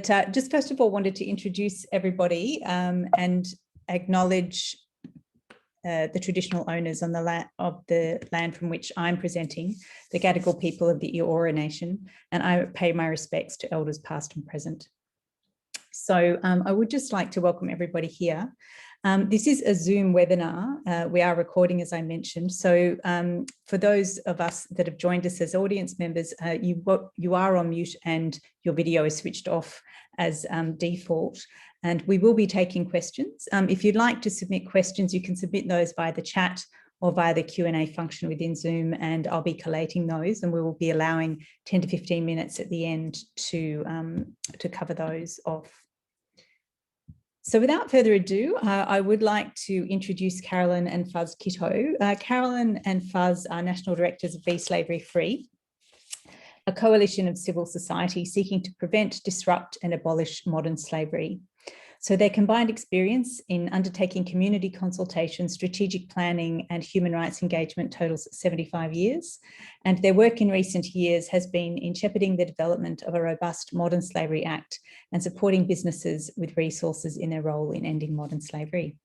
But just first of all, wanted to introduce everybody and acknowledge the traditional owners on the land from which I'm presenting, the Gadigal people of the Eora Nation, and I pay my respects to elders past and present. So I would just like to welcome everybody here. This is a Zoom webinar. We are recording, as I mentioned. So for those of us that have joined us as audience members, you are on mute and your video is switched off as default. And we will be taking questions. If you'd like to submit questions, you can submit those via the chat or via the Q&A function within Zoom, and I'll be collating those, and we will be allowing 10 to 15 minutes at the end to cover those off. So without further ado, I would like to introduce Carolyn and Fuzz Kitto. Carolyn and Fuzz are National Directors of Be Slavery Free, a coalition of civil society seeking to prevent, disrupt and abolish modern slavery. So their combined experience in undertaking community consultation, strategic planning and human rights engagement totals 75 years. And their work in recent years has been in shepherding the development of a robust Modern Slavery Act and supporting businesses with resources in their role in ending modern slavery.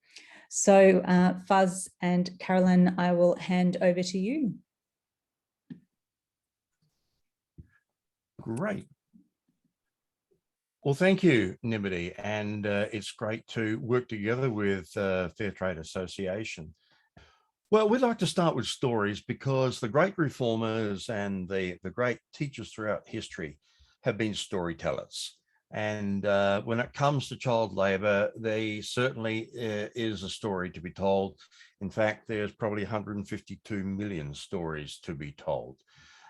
So Fuzz and Carolyn, I will hand over to you. Great. Well, thank you, Nimity, and it's great to work together with Fair Trade Association. Well, we'd like to start with stories because the great reformers and the great teachers throughout history have been storytellers. And when it comes to child labour, there certainly is a story to be told. In fact, there's probably 152 million stories to be told.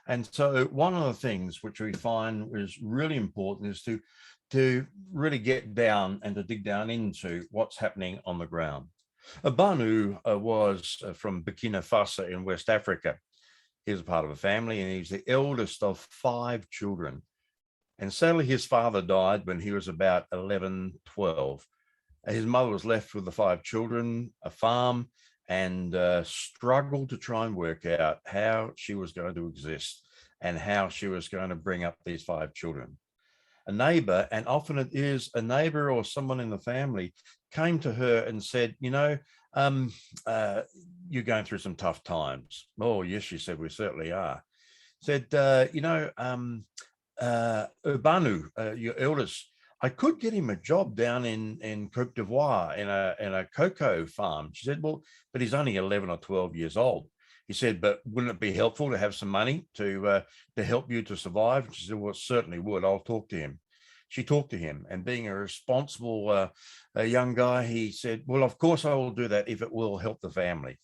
And so one of the things which we find is really important is to really get down and to dig down into what's happening on the ground. Banu was from Burkina Faso in West Africa. He was a part of a family and he's the eldest of 5 children. And sadly, his father died when he was about 11, 12. His mother was left with the 5 children, a farm, and struggled to try and work out how she was going to exist and how she was going to bring up these 5 children. A neighbor, and often it is a neighbor or someone in the family, came to her and said, you know, you're going through some tough times. Oh, yes, she said, we certainly are. Said, you know, Banu, your eldest, I could get him a job down in Côte d'Ivoire in a cocoa farm. She said, well, but he's only 11 or 12 years old. He said, but wouldn't it be helpful to have some money to help you to survive? And she said, well, it certainly would. I'll talk to him. She talked to him, and being a responsible young guy, he said, well, of course I will do that if it will help the family.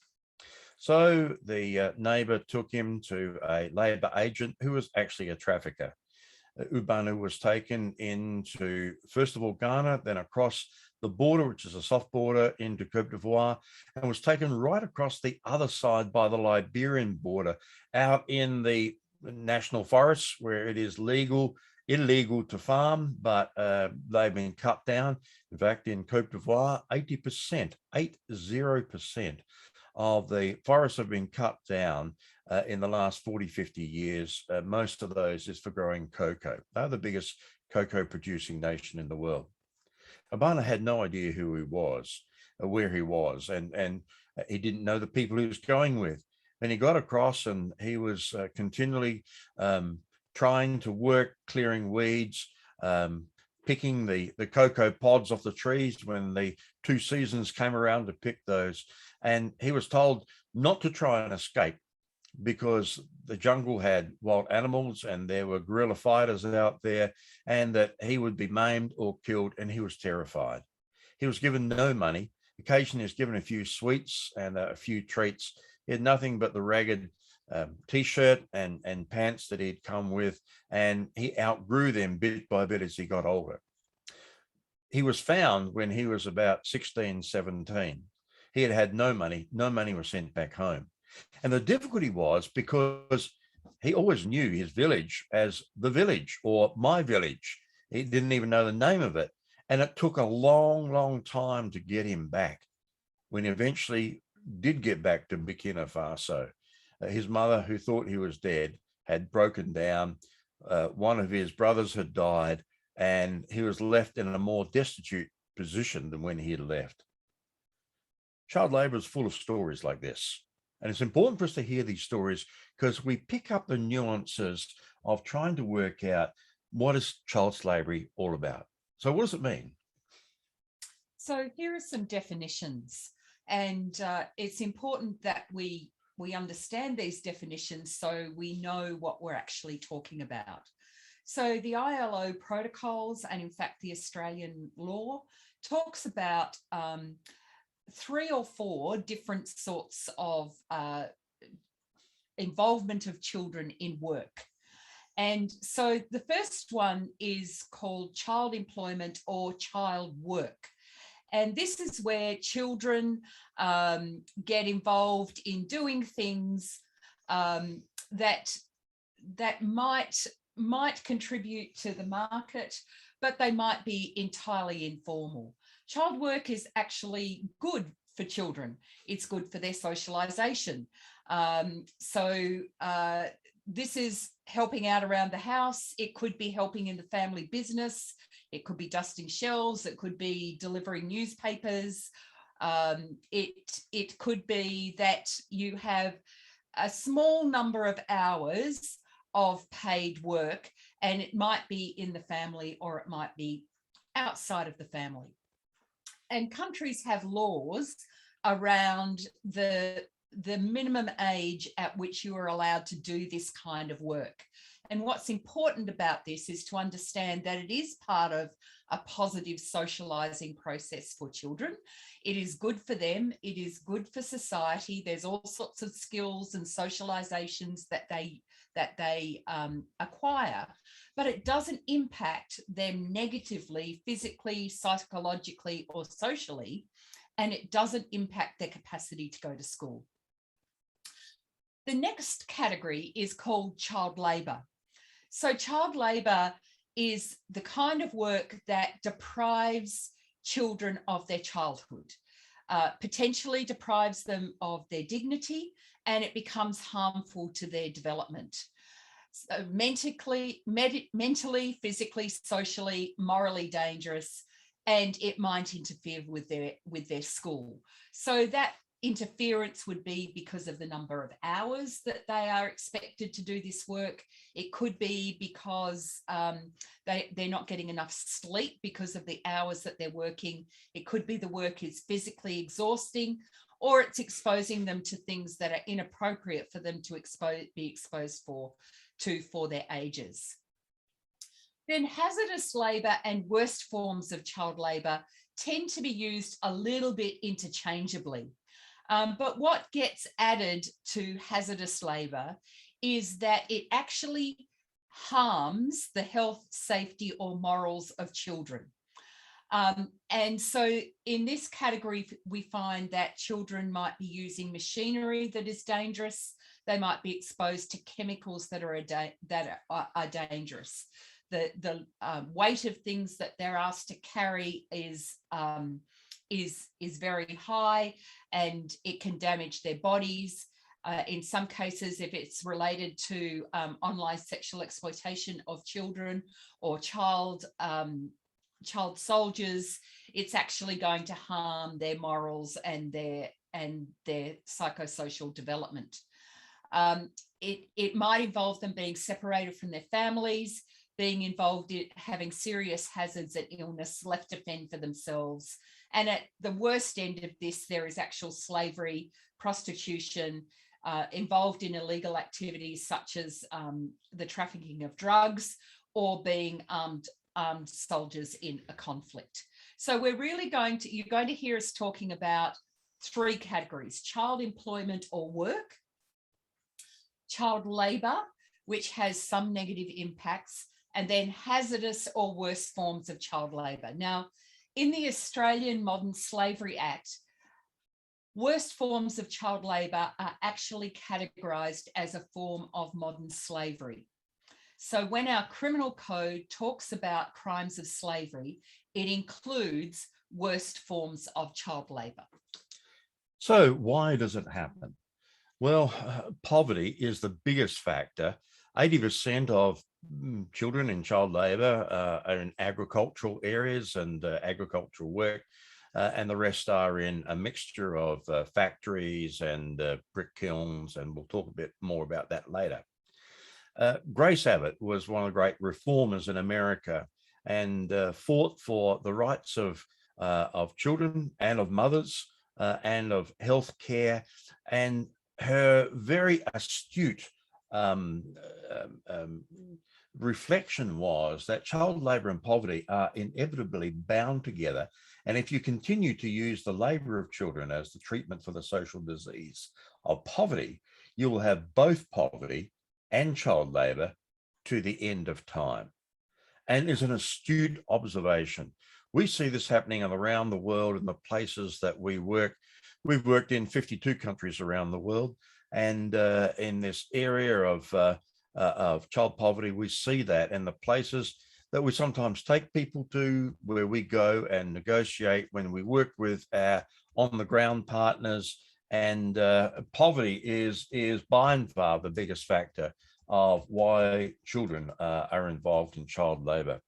So the neighbor took him to a labor agent who was actually a trafficker. Ubanu was taken into, first of all, Ghana, then across the border, which is a soft border, into Côte d'Ivoire, and was taken right across the other side by the Liberian border, out in the national forests where it is illegal to farm, but they've been cut down. In fact, in Côte d'Ivoire, 80% of the forests have been cut down in the last 40, 50 years. Most of those is for growing cocoa. They're the biggest cocoa producing nation in the world. Abana had no idea who he was, where he was, and he didn't know the people he was going with. And he got across and he was continually trying to work, clearing weeds, picking the cocoa pods off the trees when the 2 seasons came around to pick those. And he was told not to try and escape because the jungle had wild animals and there were guerrilla fighters out there, and that he would be maimed or killed, and he was terrified. He was given no money. Occasionally he was given a few sweets and a few treats. He had nothing but the ragged t-shirt and pants that he'd come with, and he outgrew them bit by bit as he got older. He was found when he was about 16, 17. He had had no money. No money was sent back home. And the difficulty was because he always knew his village as the village or my village. He didn't even know the name of it. And it took a long, long time to get him back. When he eventually did get back to Burkina Faso, his mother, who thought he was dead, had broken down. One of his brothers had died. and he was left in a more destitute position than when he had left. Child labour is full of stories like this. And it's important for us to hear these stories because we pick up the nuances of trying to work out what is child slavery all about. So what does it mean? So here are some definitions, and it's important that we understand these definitions so we know what we're actually talking about. So the ILO protocols, and in fact the Australian law, talks about 3 or 4 different sorts of involvement of children in work. And so the first one is called child employment or child work. And this is where children get involved in doing things that might contribute to the market, but they might be entirely informal. Child work is actually good for children. It's good for their socialization. This is helping out around the house. It could be helping in the family business. It could be dusting shelves. It could be delivering newspapers. It could be that you have a small number of hours of paid work, and it might be in the family or it might be outside of the family. And countries have laws around the minimum age at which you are allowed to do this kind of work. And what's important about this is to understand that it is part of a positive socializing process for children. It is good for them. It is good for society. There's all sorts of skills and socializations that they acquire, but it doesn't impact them negatively, physically, psychologically, or socially, and it doesn't impact their capacity to go to school. The next category is called child labour. So child labour is the kind of work that deprives children of their childhood, potentially deprives them of their dignity, and it becomes harmful to their development. So mentally, physically, socially, morally dangerous, and it might interfere with their school. So that interference would be because of the number of hours that they are expected to do this work. It could be because they're not getting enough sleep because of the hours that they're working. It could be the work is physically exhausting, or it's exposing them to things that are inappropriate for them to be exposed for their ages. Then hazardous labour and worst forms of child labour tend to be used a little bit interchangeably. But what gets added to hazardous labour is that it actually harms the health, safety, or morals of children. And so in this category, we find that children might be using machinery that is dangerous. They might be exposed to chemicals that are dangerous. The weight of things that they're asked to carry is very high, and it can damage their bodies. In some cases, if it's related to online sexual exploitation of children or child soldiers, it's actually going to harm their morals and their psychosocial development. It might involve them being separated from their families, being involved in having serious hazards and illness, left to fend for themselves. And at the worst end of this, there is actual slavery, prostitution, involved in illegal activities such as the trafficking of drugs, or being armed soldiers in a conflict. So we're really you're going to hear us talking about 3 categories: child employment or work, child labour, which has some negative impacts, and then hazardous or worse forms of child labour. Now, in the Australian Modern Slavery Act, worst forms of child labour are actually categorised as a form of modern slavery. So when our criminal code talks about crimes of slavery, it includes worst forms of child labour. So why does it happen? Well, poverty is the biggest factor. 80% of children in child labour are in agricultural areas and agricultural work, and the rest are in a mixture of factories and brick kilns, and we'll talk a bit more about that later. Grace Abbott was one of the great reformers in America and fought for the rights of children and of mothers and of health care, and her very astute reflection was that child labour and poverty are inevitably bound together. And if you continue to use the labour of children as the treatment for the social disease of poverty, you will have both poverty and child labour to the end of time. And is an astute observation. We see this happening around the world in the places that we work. We've worked in 52 countries around the world. And in this area of child poverty, we see that in the places that we sometimes take people to, where we go and negotiate when we work with our on-the-ground partners. And poverty is by and far the biggest factor of why children are involved in child labour.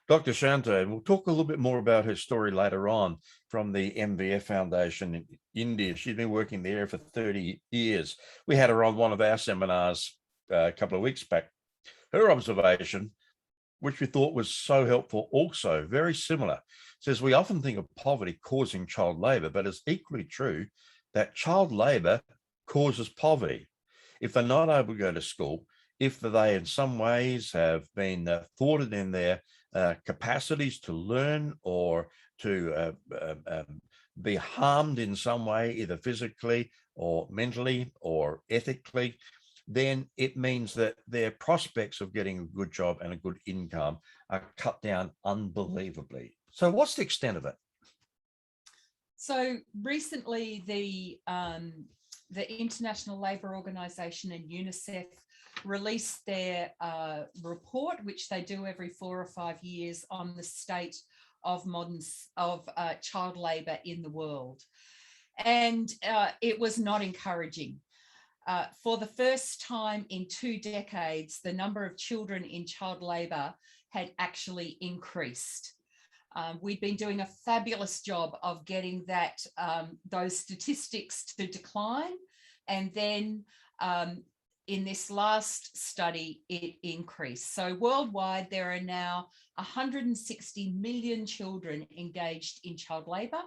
Dr. Shante, and we'll talk a little bit more about her story later on, from the MVF Foundation in India. She's been working there for 30 years. We had her on one of our seminars a couple of weeks back. Her observation, which we thought was so helpful, also very similar, says we often think of poverty causing child labour, but it's equally true that child labour causes poverty. If they're not able to go to school, if they in some ways have been thwarted in their capacities to learn or to be harmed in some way, either physically or mentally or ethically, then it means that their prospects of getting a good job and a good income are cut down unbelievably. So what's the extent of it? So recently, the International Labour Organization and UNICEF released their report, which they do every 4 or 5 years, on the state of child labour in the world. And it was not encouraging. For the first time in 2 decades, the number of children in child labour had actually increased. We've been doing a fabulous job of getting those statistics to decline. And then in this last study, it increased. So worldwide, there are now 160 million children engaged in child labour,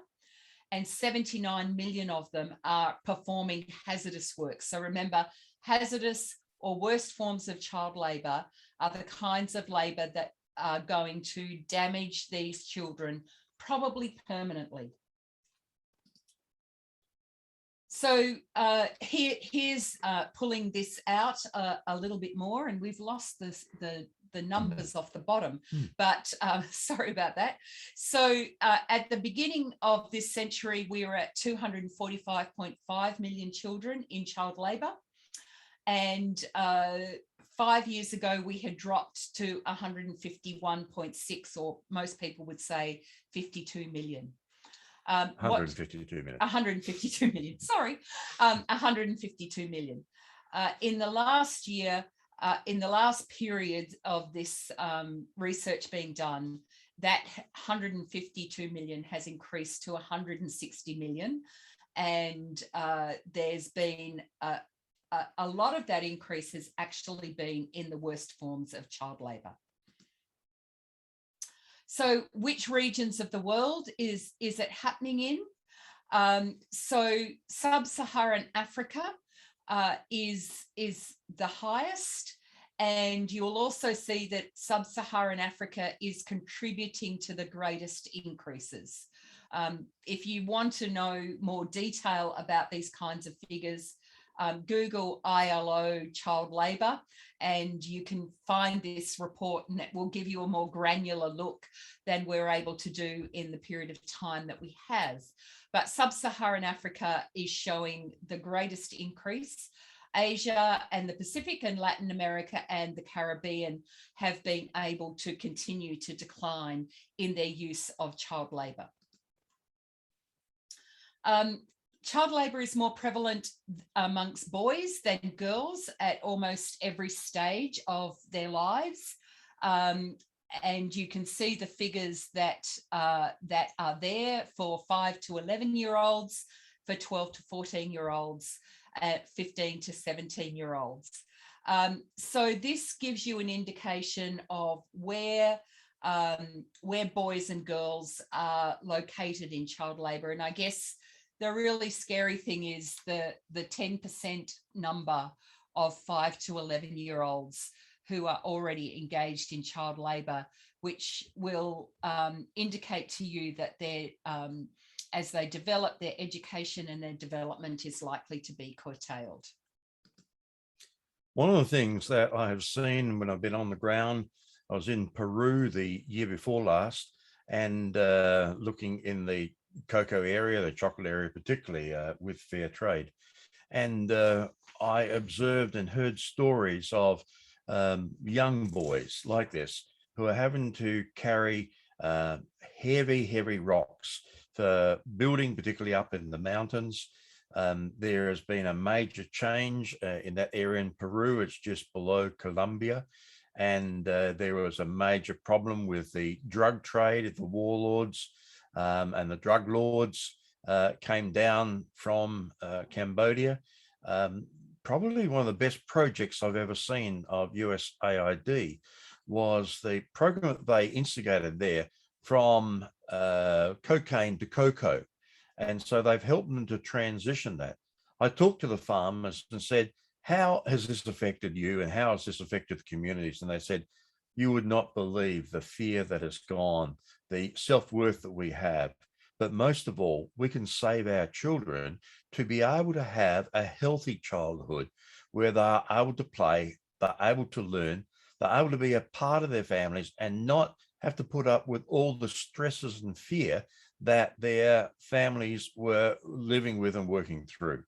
and 79 million of them are performing hazardous work. So remember, hazardous or worst forms of child labour are the kinds of labour that are going to damage these children, probably permanently. So here's pulling this out a little bit more, and we've lost the numbers off the bottom, but sorry about that. So at the beginning of this century, we were at 245.5 million children in child labour. And 5 years ago, we had dropped to 151.6, or most people would say 52 million. 152 million. 152 million, sorry, 152 million. In the last year, in the last period of this research being done, that 152 million has increased to 160 million. And there's been a lot of that increase has actually been in the worst forms of child labour. So which regions of the world is it happening in? So sub-Saharan Africa is the highest. And you'll also see that sub-Saharan Africa is contributing to the greatest increases. If you want to know more detail about these kinds of figures, Google ILO child labour, and you can find this report, and it will give you a more granular look than we're able to do in the period of time that we have. But sub-Saharan Africa is showing the greatest increase. Asia and the Pacific and Latin America and the Caribbean have been able to continue to decline in their use of child labour. Child labour is more prevalent amongst boys than girls at almost every stage of their lives. And you can see the figures that are there for 5 to 11-year-olds, for 12 to 14-year-olds, 15 to 17-year-olds. So this gives you an indication of where boys and girls are located in child labour. And I guess the really scary thing is the 10% number of 5 to 11-year-olds who are already engaged in child labour, which will indicate to you that as they develop, their education and their development is likely to be curtailed. One of the things that I have seen when I've been on the ground, I was in Peru the year before last, and looking in the cocoa area, the chocolate area particularly, with fair trade. And I observed and heard stories of young boys like this who are having to carry heavy rocks for building, particularly up in the mountains. There has been a major change in that area in Peru. It's just below Colombia. And there was a major problem with the drug trade, the warlords and the drug lords came down from Cambodia. Probably one of the best projects I've ever seen of USAID was the program that they instigated there from cocaine to cocoa. And so they've helped them to transition that. I talked to the farmers and said, how has this affected you and how has this affected the communities? And they said, you would not believe the fear that has gone, the self-worth that we have. But most of all, we can save our children to be able to have a healthy childhood where they're able to play, they're able to learn, they're able to be a part of their families and not have to put up with all the stresses and fear that their families were living with and working through.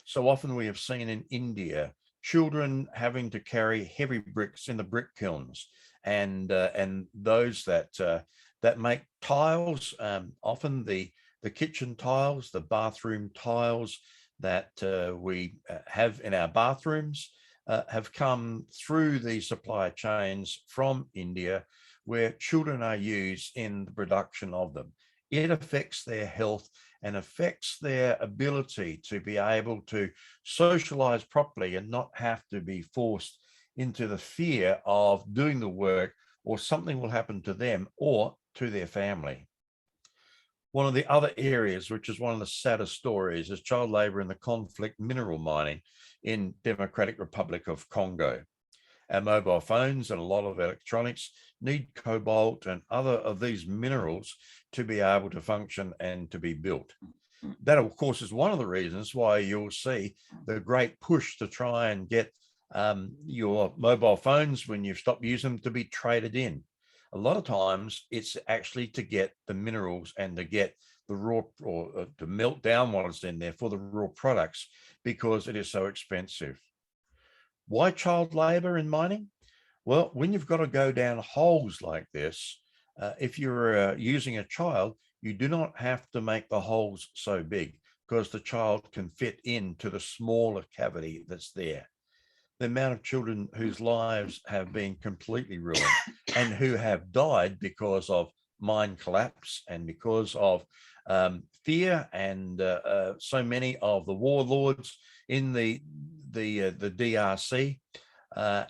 So often we have seen in India, children having to carry heavy bricks in the brick kilns, and those that make tiles, often the kitchen tiles, the bathroom tiles that we have in our bathrooms have come through the supply chains from India, where children are used in the production of them. It affects their health and affects their ability to be able to socialize properly and not have to be forced into the fear of doing the work or something will happen to them or to their family. One of the other areas, which is one of the saddest stories, is child labor in the conflict mineral mining in Democratic Republic of Congo. Our mobile phones and a lot of electronics need cobalt and other of these minerals to be able to function and to be built. That, of course, is one of the reasons why you'll see the great push to try and get your mobile phones, when you've stopped using them, to be traded in. A lot of times it's actually to get the minerals and to get the raw, or to melt down what is in there for the raw products, because it is so expensive. Why child labor in mining? Well, when you've got to go down holes like this, if you're using a child, you do not have to make the holes so big, because the child can fit into the smaller cavity that's there. The amount of children whose lives have been completely ruined and who have died because of mine collapse and because of fear, and so many of the warlords in the DRC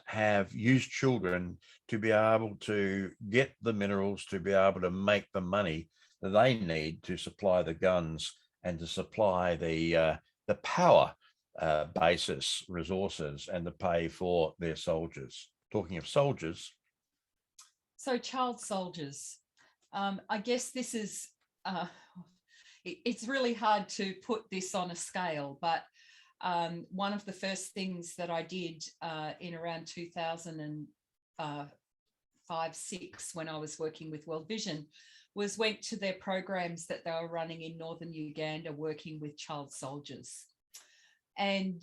have used children to be able to get the minerals, to be able to make the money that they need to supply the guns and to supply the power basis resources and to pay for their soldiers. Talking of soldiers. So child soldiers, I guess this is, it's really hard to put this on a scale, but one of the first things that I did in around 2005-06, when I was working with World Vision, was went to their programs that they were running in northern Uganda, working with child soldiers. And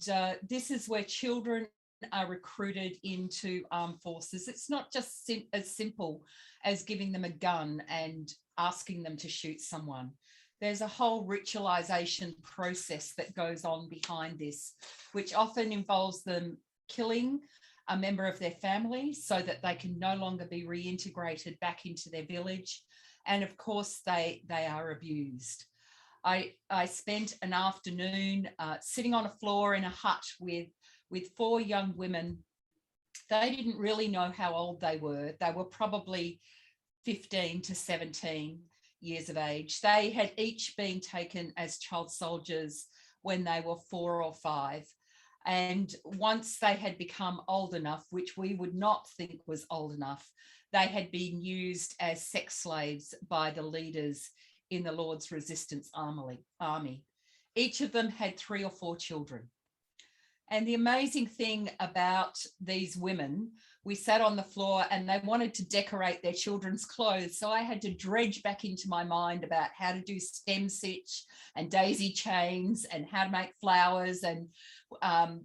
this is where children are recruited into armed forces. It's not just as simple as giving them a gun and asking them to shoot someone. There's a whole ritualization process that goes on behind this, which often involves them killing a member of their family so that they can no longer be reintegrated back into their village. And of course, they are abused. I spent an afternoon sitting on a floor in a hut with 4 young women. They didn't really know how old they were. They were probably 15 to 17 years of age. They had each been taken as child soldiers when they were 4 or 5. And once they had become old enough, which we would not think was old enough, they had been used as sex slaves by the leaders in the Lord's Resistance Army. Each of them had 3 or 4 children. And the amazing thing about these women, we sat on the floor and they wanted to decorate their children's clothes. So I had to dredge back into my mind about how to do stem stitch and daisy chains and how to make flowers. And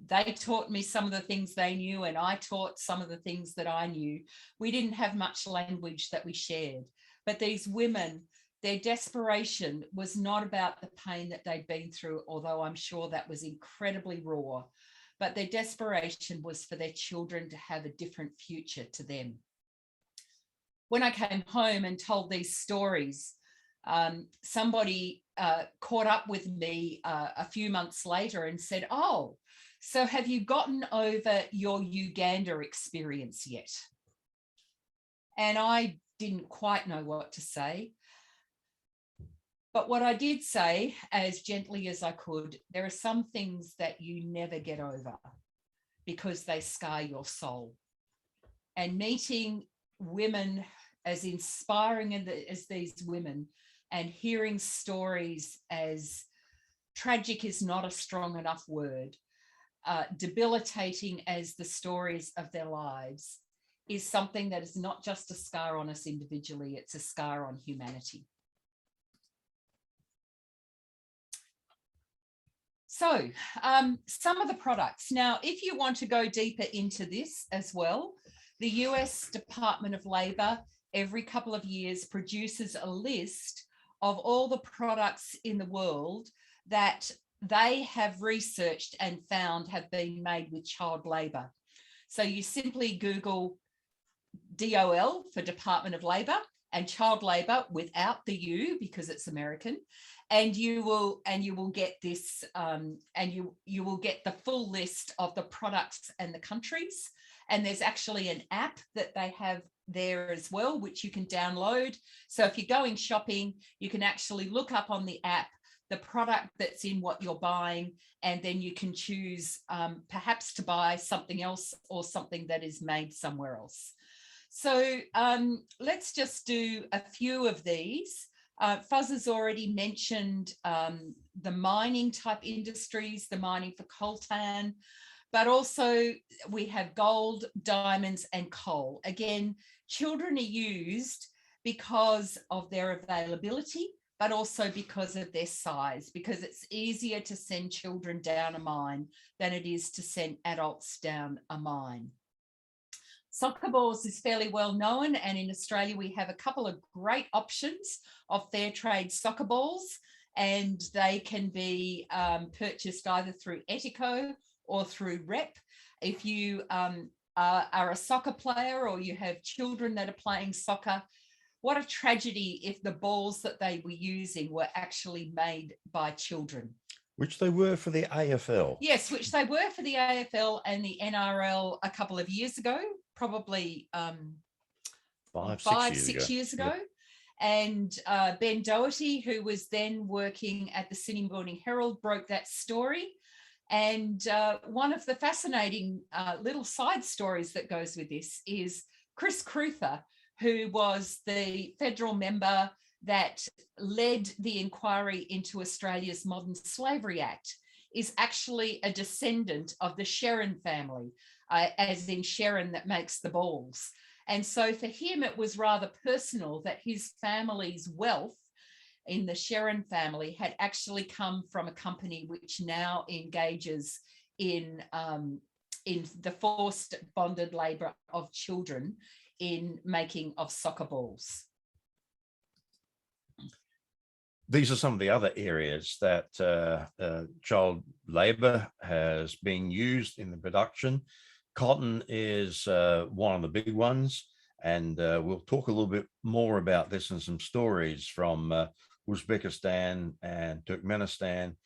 they taught me some of the things they knew, and I taught some of the things that I knew. We didn't have much language that we shared, but these women, their desperation was not about the pain that they'd been through, although I'm sure that was incredibly raw. But their desperation was for their children to have a different future to them. When I came home and told these stories, somebody caught up with me a few months later and said, "Oh, so have you gotten over your Uganda experience yet?" And I didn't quite know what to say. But what I did say, as gently as I could, there are some things that you never get over because they scar your soul. And meeting women as inspiring as these women and hearing stories as tragic is not a strong enough word, debilitating as the stories of their lives, is something that is not just a scar on us individually, it's a scar on humanity. So some of the products. Now, if you want to go deeper into this as well, the US Department of Labour every couple of years produces a list of all the products in the world that they have researched and found have been made with child labour. So you simply Google DOL for Department of Labour and child labour without the U because it's American. And you will get this, and you will get the full list of the products and the countries. And there's actually an app that they have there as well, which you can download. So if you're going shopping, you can actually look up on the app the product that's in what you're buying, and then you can choose perhaps to buy something else or something that is made somewhere else. So let's just do a few of these. Fuzz has already mentioned the mining type industries, the mining for coltan, but also we have gold, diamonds, and coal. Again, children are used because of their availability, but also because of their size, because it's easier to send children down a mine than it is to send adults down a mine. Soccer balls is fairly well known, and in Australia we have a couple of great options of fair trade soccer balls, and they can be purchased either through Etico or through Rep. If you are a soccer player or you have children that are playing soccer, what a tragedy if the balls that they were using were actually made by children. Which they were for the AFL. Yes, which they were for the AFL and the NRL a couple of years ago, probably 5-6 years ago. Yep. And Ben Doherty, who was then working at the Sydney Morning Herald, broke that story. And one of the fascinating little side stories that goes with this is Chris Cruther, who was the federal member that led the inquiry into Australia's Modern Slavery Act, is actually a descendant of the Sharon family, as in Sharon that makes the balls. And so for him, it was rather personal that his family's wealth in the Sharon family had actually come from a company which now engages in the forced bonded labour of children in making of soccer balls. these are some of the other areas that child labour has been used in the production. Cotton is one of the big ones, and we'll talk a little bit more about this in some stories from Uzbekistan and Turkmenistan.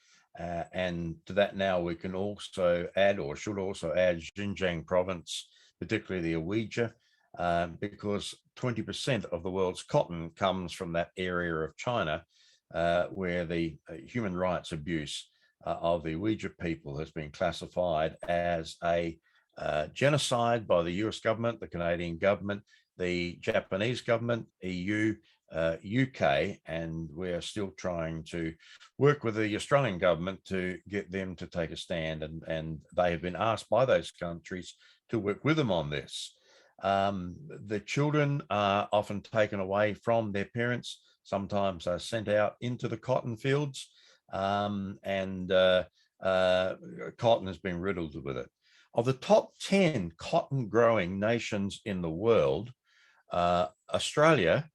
And to that now we can also add, or should also add, Xinjiang province, particularly the Uyghur, because 20% of the world's cotton comes from that area of China, where the human rights abuse of the Uyghur people has been classified as a genocide by the US government, the Canadian government, the Japanese government, EU, UK, and we're still trying to work with the Australian government to get them to take a stand, and they have been asked by those countries to work with them on this. The children are often taken away from their parents, sometimes are sent out into the cotton fields, and cotton has been riddled with it. Of the top 10 cotton growing nations in the world, Australia,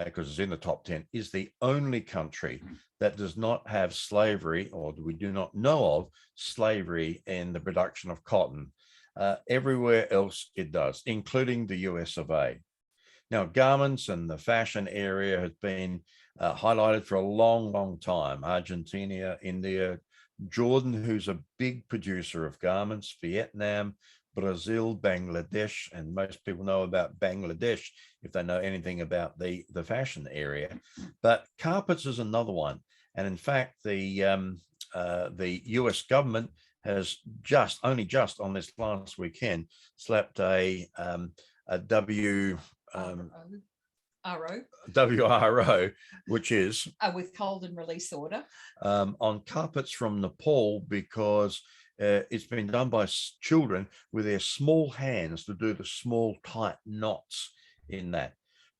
because it's in the top 10, is the only country that does not have slavery, or we do not know of slavery in the production of cotton. Everywhere else it does, including the US of A. Now, garments and the fashion area has been highlighted for a long, long time. Argentina, India, Jordan, who's a big producer of garments, Vietnam, Brazil, Bangladesh, and most people know about Bangladesh if they know anything about the fashion area. But carpets is another one. And in fact, the US government has only just on this last weekend slapped a WRO, which is a withhold and release order on carpets from Nepal, because it's been done by children with their small hands to do the small tight knots in that.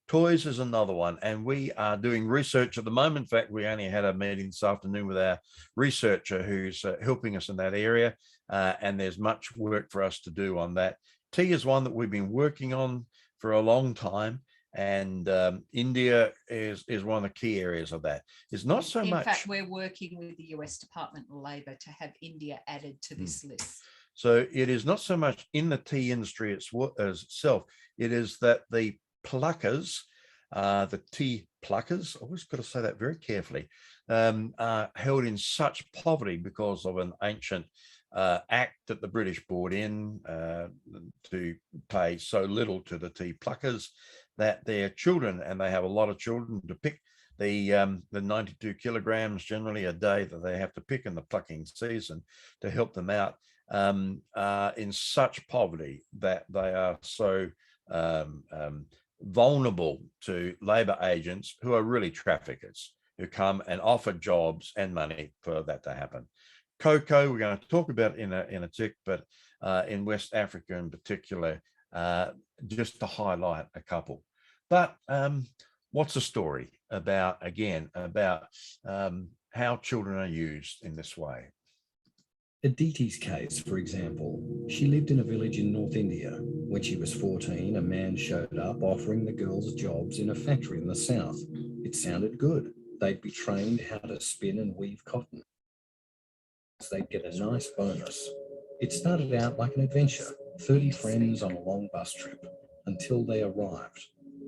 Toys is another one, and we are doing research at the moment. In fact, we only had a meeting this afternoon with our researcher who's helping us in that area, and there's much work for us to do on that. Tea is one that we've been working on for a long time, and India is one of the key areas of that. It's not so much. In fact, we're working with the US Department of Labour to have India added to this list. So it is not so much in the tea industry itself. It is that the pluckers, the tea pluckers, I always got to say that very carefully, are held in such poverty because of an ancient act that the British brought in to pay so little to the tea pluckers that their children, and they have a lot of children to pick the 92 kilograms generally a day that they have to pick in the plucking season to help them out, in such poverty that they are so vulnerable to labour agents who are really traffickers, who come and offer jobs and money for that to happen. Cocoa, we're going to talk about in a tick, but in West Africa in particular, just to highlight a couple. But what's the story about, again, about how children are used in this way? Aditi's case, for example, she lived in a village in North India. When she was 14, a man showed up offering the girls jobs in a factory in the south. It sounded good. They'd be trained how to spin and weave cotton. They'd get a nice bonus. It started out like an adventure, 30 friends on a long bus trip, until they arrived.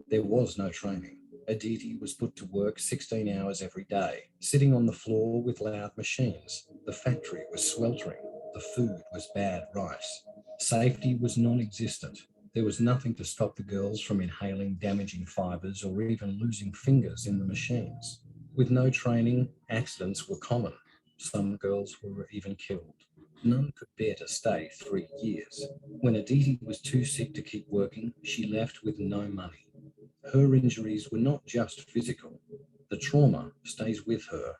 There was no training. Aditi was put to work 16 hours every day, sitting on the floor with loud machines. The factory was sweltering. The food was bad rice. Safety was non-existent. There was nothing to stop the girls from inhaling damaging fibres or even losing fingers in the machines. With no training, accidents were common. Some girls were even killed. None could bear to stay 3 years. When Aditi was too sick to keep working, she left with no money. Her injuries were not just physical. The trauma stays with her.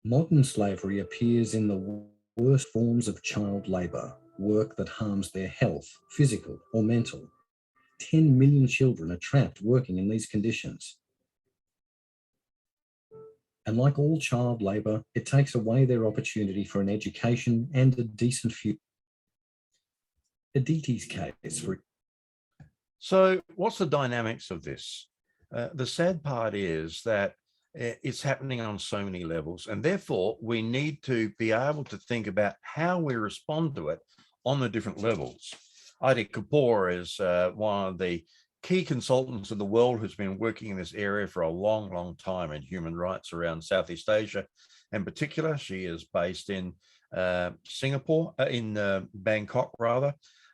Modern slavery appears in the worst forms of child labour, work that harms their health, physical or mental. 10 million children are trapped working in these conditions. And like all child labour, it takes away their opportunity for an education and a decent future. Aditi's case. So what's the dynamics of this? The sad part is that It's happening on so many levels, and therefore we need to be able to think about how we respond to it on the different levels. Aditis Kapoor is one of the key consultants of the world who's been working in this area for a long, long time in human rights around Southeast Asia. In particular, she is based in Singapore, in Bangkok rather,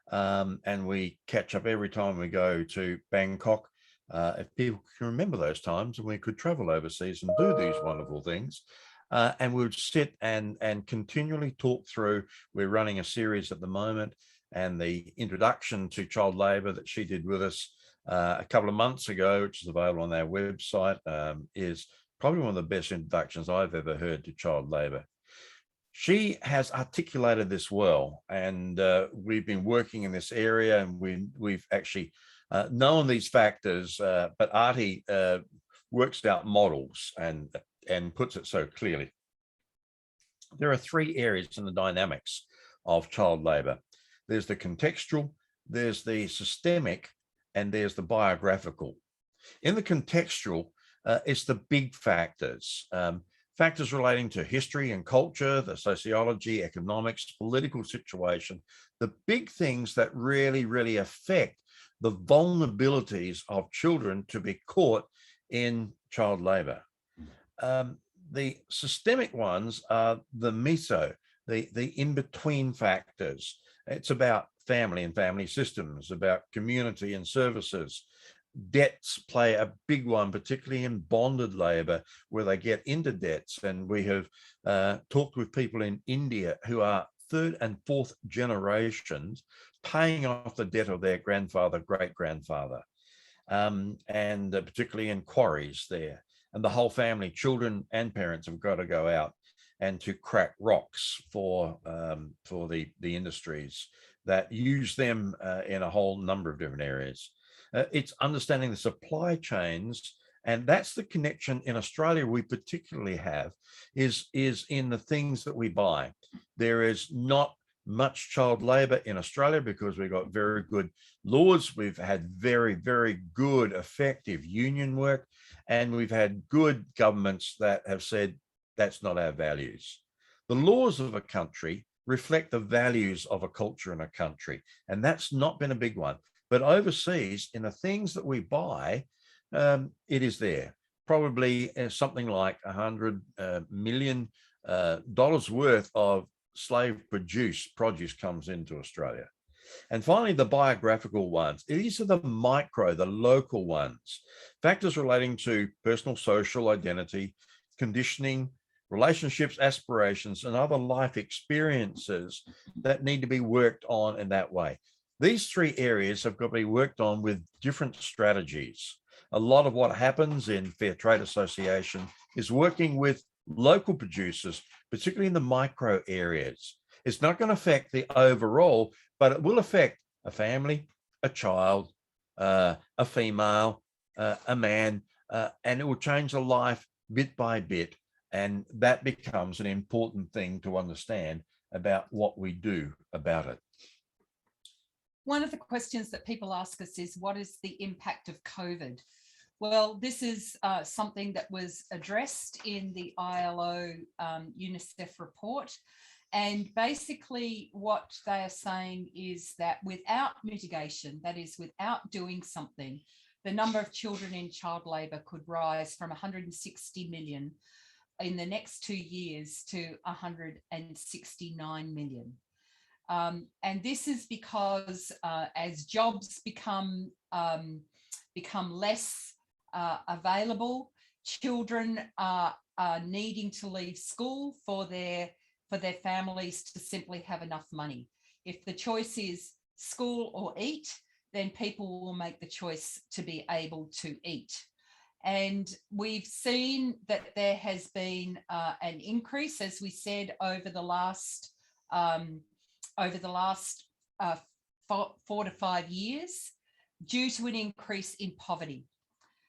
and we catch up every time we go to Bangkok. If people can remember those times when we could travel overseas and do these wonderful things. And we would sit and continually talk through. We're running a series at the moment, and the introduction to child labour that she did with us a couple of months ago, which is available on our website, is probably one of the best introductions I've ever heard to child labour. She has articulated this well, and we've been working in this area, and we've actually known these factors, but Artie works out models and puts it so clearly. There are three areas in the dynamics of child labour. There's the contextual, there's the systemic, and there's the biographical. In the contextual, it's the big factors. Factors relating to history and culture, the sociology, economics, political situation, the big things that really, really affect the vulnerabilities of children to be caught in child labour. The systemic ones are the meso, the in-between factors. It's about family and family systems, about community and services. Debts play a big one, particularly in bonded labour, where they get into debts. And we have talked with people in India who are third and fourth generations paying off the debt of their grandfather, great-grandfather, and particularly in quarries there. And the whole family, children and parents, have got to go out and to crack rocks for the industries that use them in a whole number of different areas. It's understanding the supply chains, and that's the connection in Australia we particularly have, is in the things that we buy. There is not much child labour in Australia because we've got very good laws. We've had very, very good, effective union work, and we've had good governments that have said that's not our values. The laws of a country reflect the values of a culture in a country, and that's not been a big one. But overseas, in the things that we buy, it is there. Probably something like $100 million worth of slave produce comes into Australia. And finally, the biographical ones. These are the micro, the local ones. Factors relating to personal social identity, conditioning, relationships, aspirations, and other life experiences that need to be worked on in that way. These three areas have got to be worked on with different strategies. A lot of what happens in Fair Trade Association is working with local producers, particularly in the micro areas. It's not going to affect the overall, but it will affect a family, a child, a female, a man, and it will change the life bit by bit. And that becomes an important thing to understand about what we do about it. One of the questions that people ask us is, what is the impact of COVID? Well, this is something that was addressed in the ILO UNICEF report. And basically what they are saying is that without mitigation, that is without doing something, the number of children in child labour could rise from 160 million in the next 2 years to 169 million. And this is because as jobs become less available, children are needing to leave school for their families to simply have enough money. If the choice is school or eat, then people will make the choice to be able to eat. And we've seen that there has been an increase, as we said, over the last 4 to 5 years due to an increase in poverty.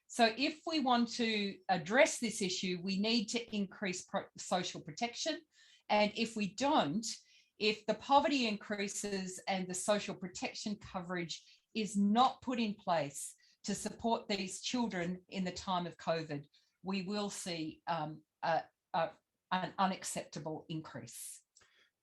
So if we want to address this issue, we need to increase social protection. And if we don't, if the poverty increases and the social protection coverage is not put in place to support these children in the time of COVID, we will see an unacceptable increase.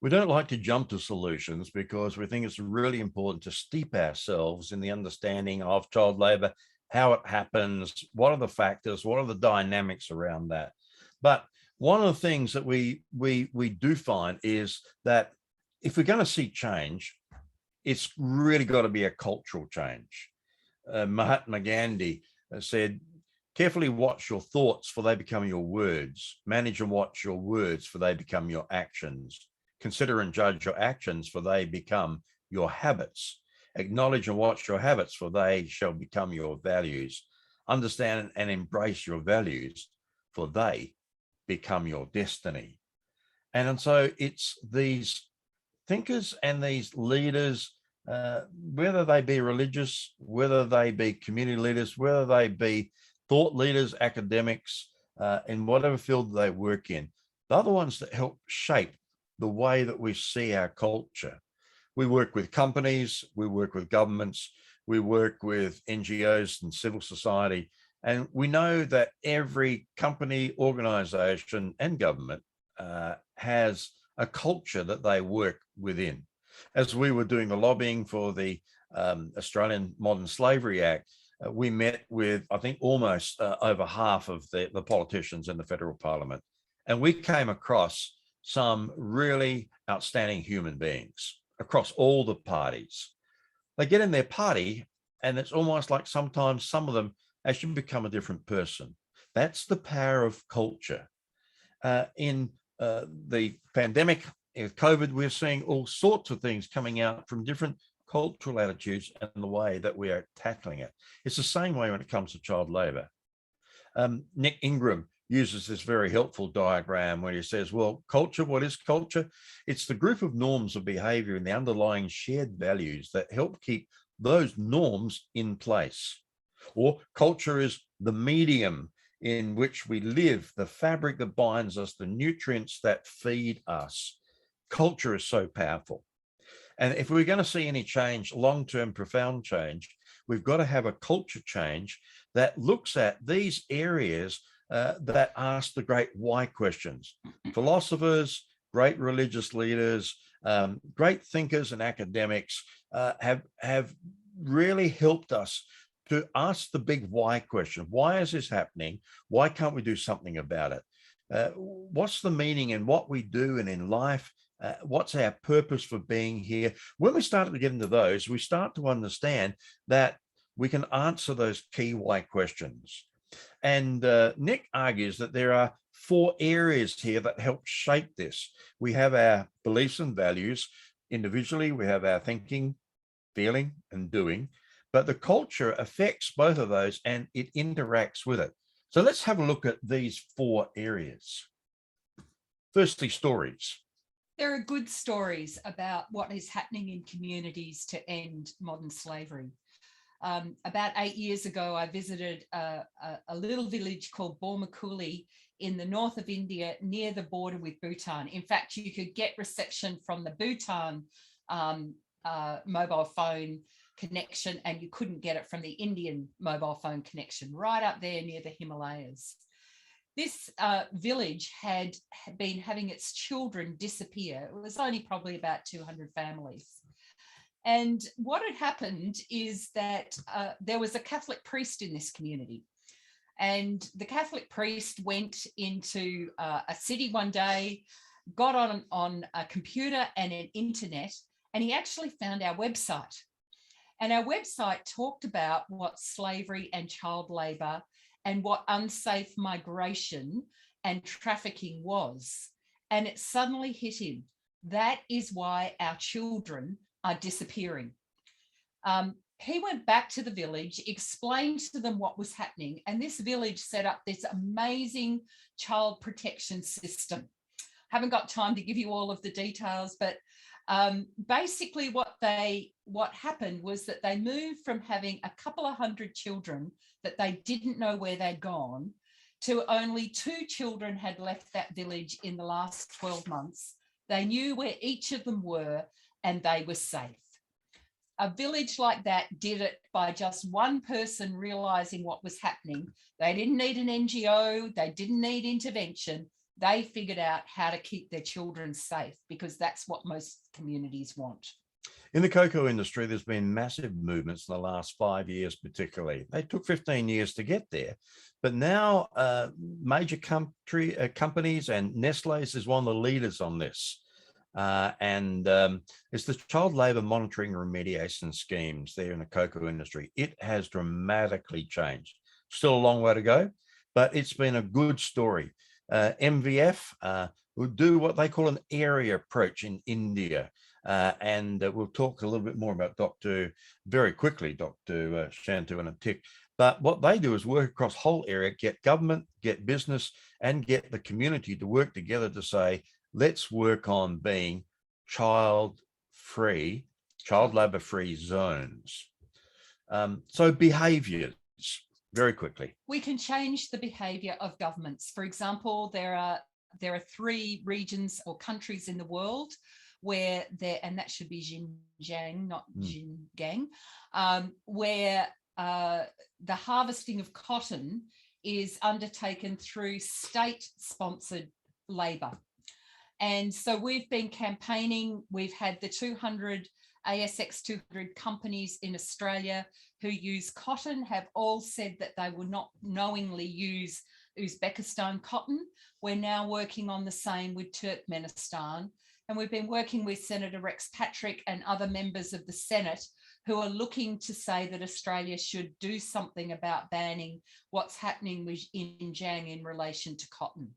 We don't like to jump to solutions because we think it's really important to steep ourselves in the understanding of child labour, how it happens, what are the factors, what are the dynamics around that. But one of the things that we do find is that if we're going to see change, it's really got to be a cultural change. Mahatma Gandhi said, carefully watch your thoughts for they become your words. Manage and watch your words for they become your actions. Consider and judge your actions for they become your habits. Acknowledge and watch your habits for they shall become your values. Understand and embrace your values for they become your destiny. And so it's these thinkers and these leaders, whether they be religious, whether they be community leaders, whether they be thought leaders, academics, in whatever field they work in, they're the ones that help shape the way that we see our culture. We work with companies, we work with governments, we work with NGOs and civil society, and we know that every company, organization and government has a culture that they work within. As we were doing the lobbying for the Australian Modern Slavery Act, we met with, I think, almost over half of the politicians in the federal parliament. And we came across some really outstanding human beings across all the parties. They get in their party and it's almost like sometimes some of them actually become a different person. That's the power of culture. In the pandemic, with COVID, we're seeing all sorts of things coming out from different cultural attitudes and the way that we are tackling it. It's the same way when it comes to child labour. Nick Ingram uses this very helpful diagram where he says, well, culture, what is culture? It's the group of norms of behaviour and the underlying shared values that help keep those norms in place. Or culture is the medium in which we live, the fabric that binds us, the nutrients that feed us. Culture is so powerful. And if we're going to see any change, long-term profound change, we've got to have a culture change that looks at these areas that ask the great why questions. Philosophers, great religious leaders, great thinkers and academics have really helped us to ask the big why question. Why is this happening? Why can't we do something about it? What's the meaning in what we do and in life? What's our purpose for being here? When we start to get into those, we start to understand that we can answer those key why questions. And Nick argues that there are 4 areas here that help shape this. We have our beliefs and values. Individually, we have our thinking, feeling, and doing. But the culture affects both of those and it interacts with it. So let's have a look at these 4 areas. Firstly, stories. There are good stories about what is happening in communities to end modern slavery. About 8 years ago, I visited a little village called Bormakuli in the north of India, near the border with Bhutan. In fact, you could get reception from the Bhutan mobile phone connection, and you couldn't get it from the Indian mobile phone connection, right up there near the Himalayas. This village had been having its children disappear. It was only probably about 200 families. And what had happened is that there was a Catholic priest in this community. And the Catholic priest went into a city one day, got on a computer and an internet, and he actually found our website. And our website talked about what slavery and child labour and what unsafe migration and trafficking was. And it suddenly hit him. That is why our children are disappearing. He went back to the village, explained to them what was happening, and this village set up this amazing child protection system. Haven't got time to give you all of the details, but basically what happened was that they moved from having a couple of hundred children that they didn't know where they'd gone to only 2 children had left that village in the last 12 months. They knew where each of them were and they were safe. A village like that did it by just one person realizing what was happening. They didn't need an NGO. They didn't need intervention. They figured out how to keep their children safe, because that's what most communities want. In the cocoa industry, there's been massive movements in the last 5 years, particularly. They took 15 years to get there. But now major companies, and Nestle's is one of the leaders on this. It's the child labour monitoring and remediation schemes there in the cocoa industry. It has dramatically changed. Still a long way to go, but it's been a good story. MVF will do what they call an area approach in India. We'll talk a little bit more about Dr. Shantu in a tick. But what they do is work across whole area, get government, get business, and get the community to work together to say, let's work on being child labour-free zones. So behaviours, very quickly. We can change the behaviour of governments. For example, there are 3 regions or countries in the world where there, and that should be Xinjiang, not Xinjiang, where the harvesting of cotton is undertaken through state-sponsored labour. And so we've been campaigning. We've had the 200 ASX 200 companies in Australia who use cotton have all said that they will not knowingly use Uzbekistan cotton. We're now working on the same with Turkmenistan. And we've been working with Senator Rex Patrick and other members of the Senate who are looking to say that Australia should do something about banning what's happening with Xinjiang in relation to cotton.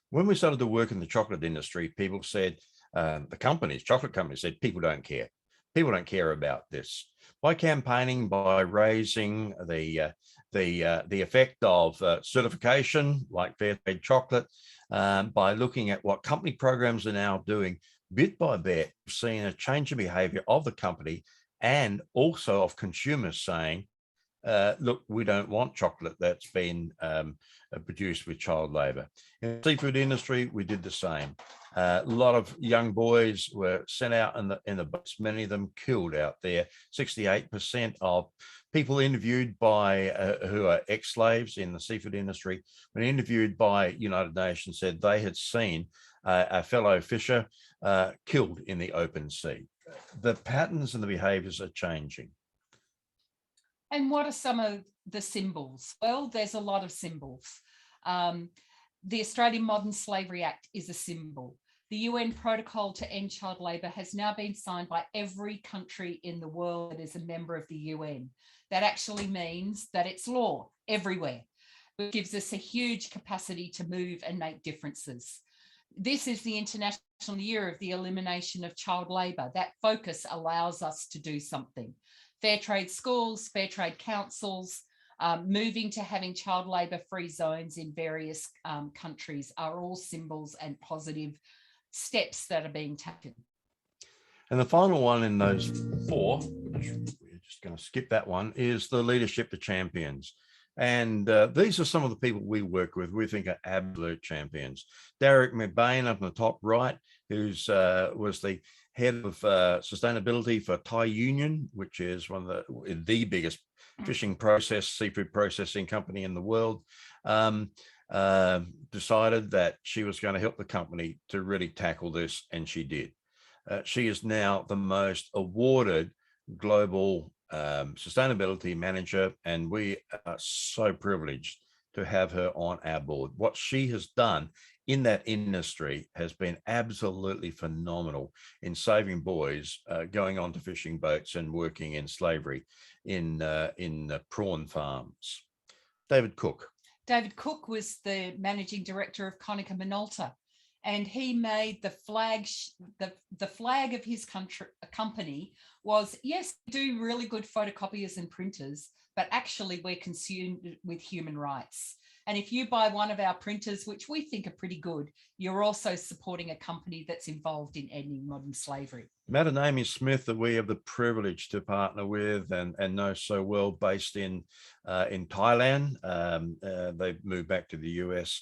When we started to work in the chocolate industry, people said, chocolate companies said, people don't care. People don't care about this. By campaigning, by raising the effect of certification, like fair trade chocolate, by looking at what company programs are now doing, bit by bit, we've seen a change in behaviour of the company and also of consumers saying, look, we don't want chocolate that's been produced with child labour. In the seafood industry, we did the same. A lot of young boys were sent out in the boats, many of them killed out there. 68% of people interviewed by who are ex-slaves in the seafood industry, when interviewed by United Nations, said they had seen a fellow fisher killed in the open sea. The patterns and the behaviours are changing. And what are some of the symbols? Well, there's a lot of symbols. The Australian Modern Slavery Act is a symbol. The UN Protocol to End Child Labour has now been signed by every country in the world that is a member of the UN. That actually means that it's law everywhere. It gives us a huge capacity to move and make differences. This is the International Year of the Elimination of Child Labour. That focus allows us to do something. Fair trade schools, fair trade councils, moving to having child labour free zones in various countries are all symbols and positive steps that are being taken. And the final one in those 4, which we're just going to skip that one, is the leadership of champions. And these are some of the people we work with, we think are absolute champions. Derek McBain up in the top right, who's was the head of sustainability for Thai Union, which is one of the biggest seafood processing company in the world, decided that she was going to help the company to really tackle this, and she did. She is now the most awarded global sustainability manager, and we are so privileged to have her on our board. What she has done in that industry has been absolutely phenomenal in saving boys going onto fishing boats and working in slavery in prawn farms. David Cook. David Cook was the managing director of Konica Minolta, and he made the flag of his company was, yes, we do really good photocopiers and printers, but actually we're consumed with human rights. And if you buy one of our printers, which we think are pretty good, you're also supporting a company that's involved in ending modern slavery. Matt and Amy Smith, that we have the privilege to partner with and know so well, based in Thailand. They've moved back to the US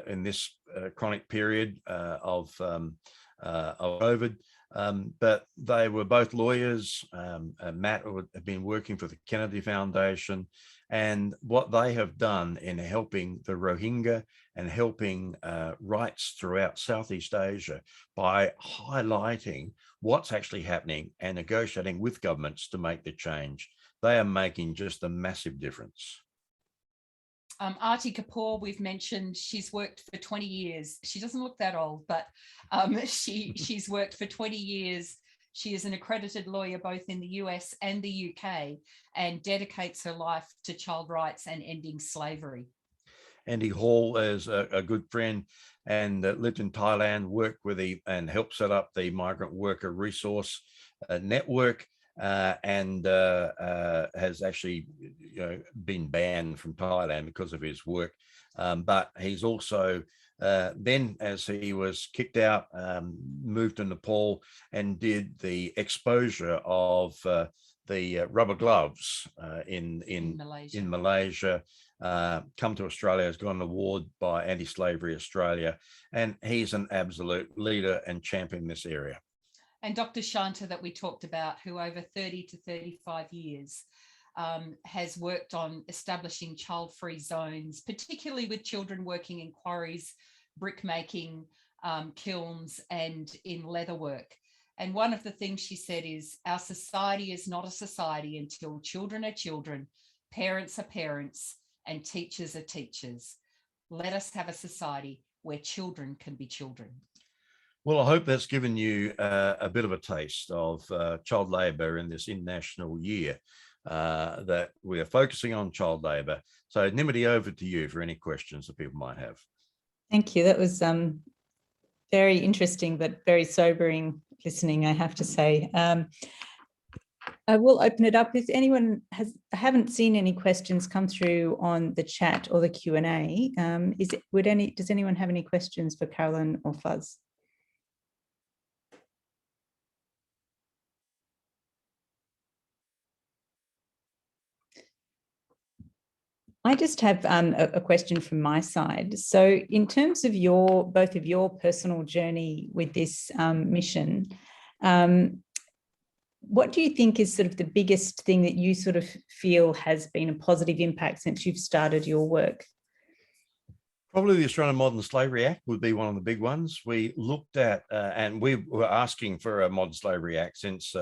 in this chronic period of COVID. But they were both lawyers. Matt had been working for the Kennedy Foundation, and what they have done in helping the Rohingya and helping rights throughout Southeast Asia by highlighting what's actually happening and negotiating with governments to make the change. They are making just a massive difference. Arti Kapoor, we've mentioned, she's worked for 20 years. She doesn't look that old, but she's worked for 20 years. She is an accredited lawyer both in the US and the UK and dedicates her life to child rights and ending slavery. Andy Hall is a good friend and lived in Thailand, worked with and helped set up the Migrant Worker Resource Network. And has actually been banned from Thailand because of his work. But he's also then, as he was kicked out, moved to Nepal and did the exposure of the rubber gloves in Malaysia. Come to Australia, has got an award by Anti-Slavery Australia, and he's an absolute leader and champion in this area. And Dr. Shanta that we talked about, who over 30 to 35 years has worked on establishing child-free zones, particularly with children working in quarries, brickmaking, kilns, and in leatherwork. And one of the things she said is, our society is not a society until children are children, parents are parents, and teachers are teachers. Let us have a society where children can be children. Well, I hope that's given you a bit of a taste of child labour in this international year that we are focusing on child labour. So Nimity, over to you for any questions that people might have. Thank you. That was very interesting, but very sobering listening, I have to say. I will open it up. If anyone I haven't seen any questions come through on the chat or the Q&A. Does anyone have any questions for Carolyn or Fuzz? I just have a question from my side. So in terms of both of your personal journey with this mission, what do you think is sort of the biggest thing that you sort of feel has been a positive impact since you've started your work? Probably the Australian Modern Slavery Act would be one of the big ones. We looked at, and we were asking for a Modern Slavery Act since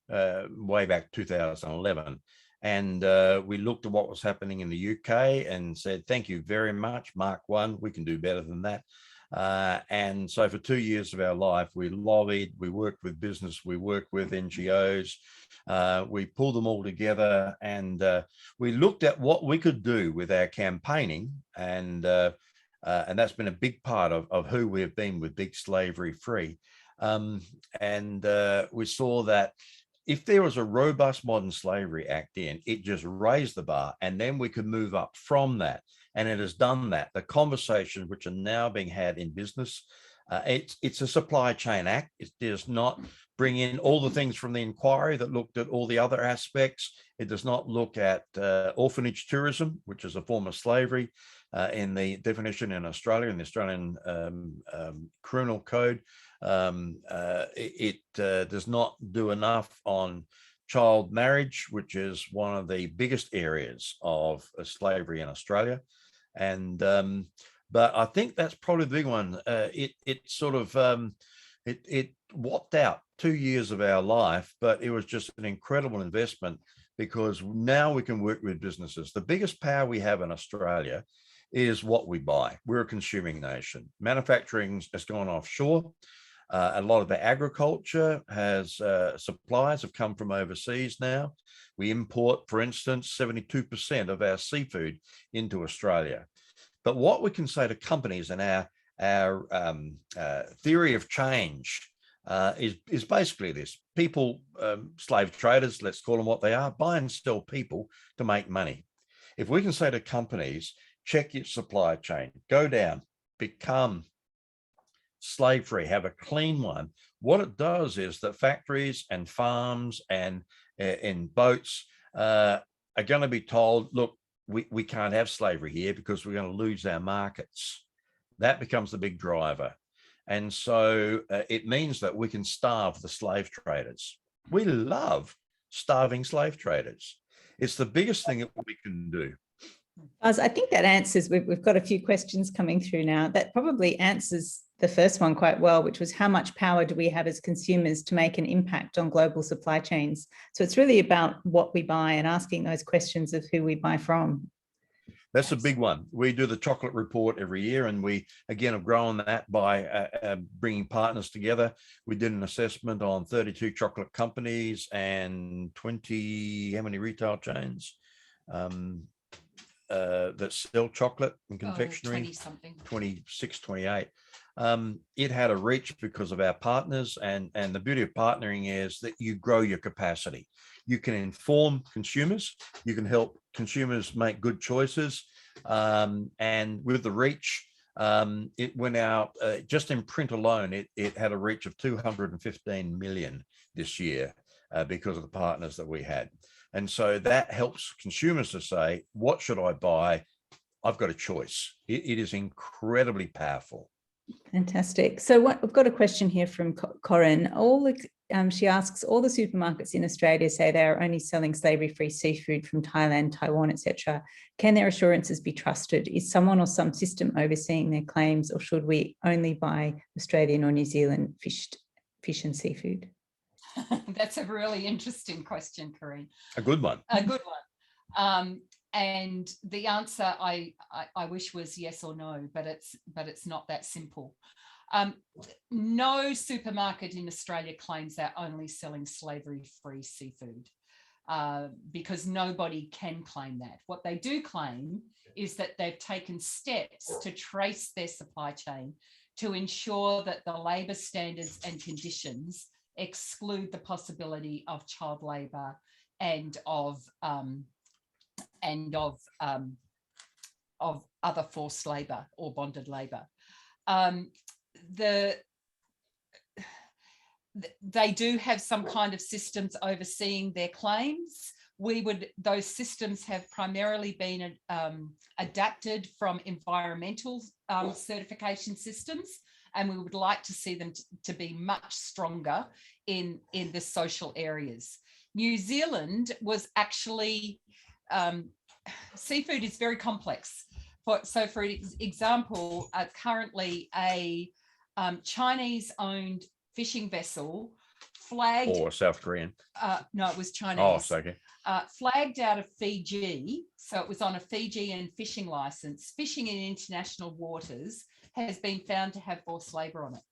way back 2011. And we looked at what was happening in the UK and said, thank you very much, Mark 1, we can do better than that. And so for 2 years of our life, we lobbied, we worked with business, we worked with NGOs, we pulled them all together, and we looked at what we could do with our campaigning, and that's been a big part of who we have been with Big Slavery Free. And we saw that if there was a robust Modern Slavery Act it just raised the bar, and then we could move up from that. And it has done that. The conversations which are now being had in business, it's a supply chain act. It does not bring in all the things from the inquiry that looked at all the other aspects. It does not look at orphanage tourism, which is a form of slavery in the definition in Australia, in the Australian Criminal Code. It does not do enough on child marriage, which is one of the biggest areas of slavery in Australia. And but I think that's probably the big one. It sort of it wiped out 2 years of our life, but it was just an incredible investment, because now we can work with businesses. The biggest power we have in Australia is what we buy. We're a consuming nation. Manufacturing has gone offshore. A lot of the agriculture has supplies have come from overseas now. We import, for instance, 72% of our seafood into Australia. But what we can say to companies, and our theory of change is basically this: people, slave traders, let's call them what they are, buy and sell people to make money. If we can say to companies, check your supply chain, go down, become slave free, have a clean one, what it does is that factories and farms and in boats are going to be told, look, we can't have slavery here because we're going to lose our markets. That becomes the big driver. And so it means that we can starve the slave traders. We love starving slave traders. It's the biggest thing that we can do. Buzz, I think that answers, we've got a few questions coming through now. That probably answers the first one quite well, which was how much power do we have as consumers to make an impact on global supply chains? So it's really about what we buy and asking those questions of who we buy from. That's a big one. We do the chocolate report every year, and we, again, have grown that by bringing partners together. We did an assessment on 32 chocolate companies and 20, how many retail chains that sell chocolate and confectionery? 20-something. 26, 28. It had a reach because of our partners, and the beauty of partnering is that you grow your capacity. You can inform consumers, you can help consumers make good choices, and with the reach, it went out just in print alone, it had a reach of 215 million this year because of the partners that we had. And so that helps consumers to say, what should I buy? I've got a choice. It is incredibly powerful. Fantastic. So I've got a question here from Corinne. She asks, all the supermarkets in Australia say they are only selling slavery-free seafood from Thailand, Taiwan, etc. Can their assurances be trusted? Is someone or some system overseeing their claims, or should we only buy Australian or New Zealand fish and seafood? That's a really interesting question, Corinne. A good one. A good one. And the answer I wish was yes or no, but it's not that simple. No supermarket in Australia claims they're only selling slavery-free seafood because nobody can claim that. What they do claim is that they've taken steps to trace their supply chain to ensure that the labour standards and conditions exclude the possibility of child labour and of other forced labour or bonded labour. They do have some kind of systems overseeing their claims. Those systems have primarily been adapted from environmental certification systems, and we would like to see them to be much stronger in the social areas. New Zealand was actually, seafood is very complex. So for example, currently a Chinese-owned fishing vessel flagged— Or South Korean. No, it was Chinese. Oh, it's okay. Flagged out of Fiji, so it was on a Fijian fishing license. Fishing in international waters has been found to have forced labour on it.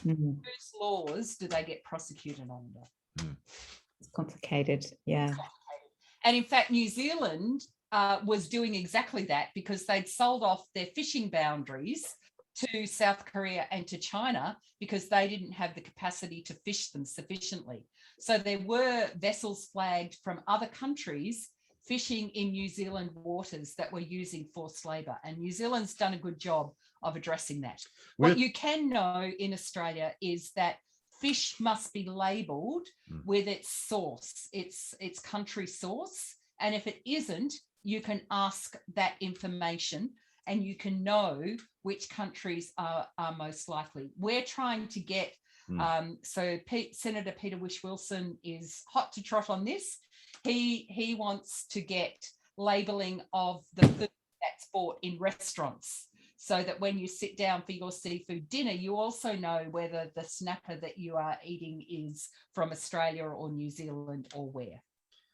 Mm-hmm. Whose laws do they get prosecuted under? It's complicated, yeah. And in fact, New Zealand was doing exactly that because they'd sold off their fishing boundaries to South Korea and to China because they didn't have the capacity to fish them sufficiently. So there were vessels flagged from other countries fishing in New Zealand waters that were using forced labour, and New Zealand's done a good job of addressing that. What you can know in Australia is that fish must be labelled with its source, its country source, and if it isn't, you can ask that information and you can know which countries are most likely. We're trying to get, Senator Peter Whish-Wilson is hot to trot on this. He wants to get labelling of the food that's bought in restaurants, so that when you sit down for your seafood dinner, you also know whether the snapper that you are eating is from Australia or New Zealand or where.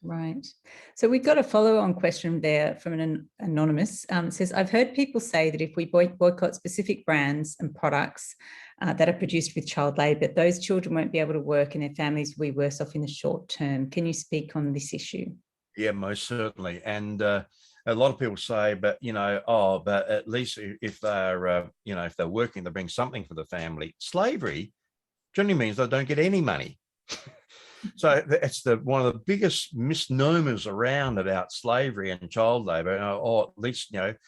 Right. So we've got a follow-on question there from an anonymous. It says, I've heard people say that if we boycott specific brands and products that are produced with child labour, those children won't be able to work and their families will be worse off in the short term. Can you speak on this issue? Yeah, most certainly. And a lot of people say, but, but at least if they're, if they're working, they bring something for the family. Slavery generally means they don't get any money. So it's one of the biggest misnomers around about slavery and child labour. Or at least, they're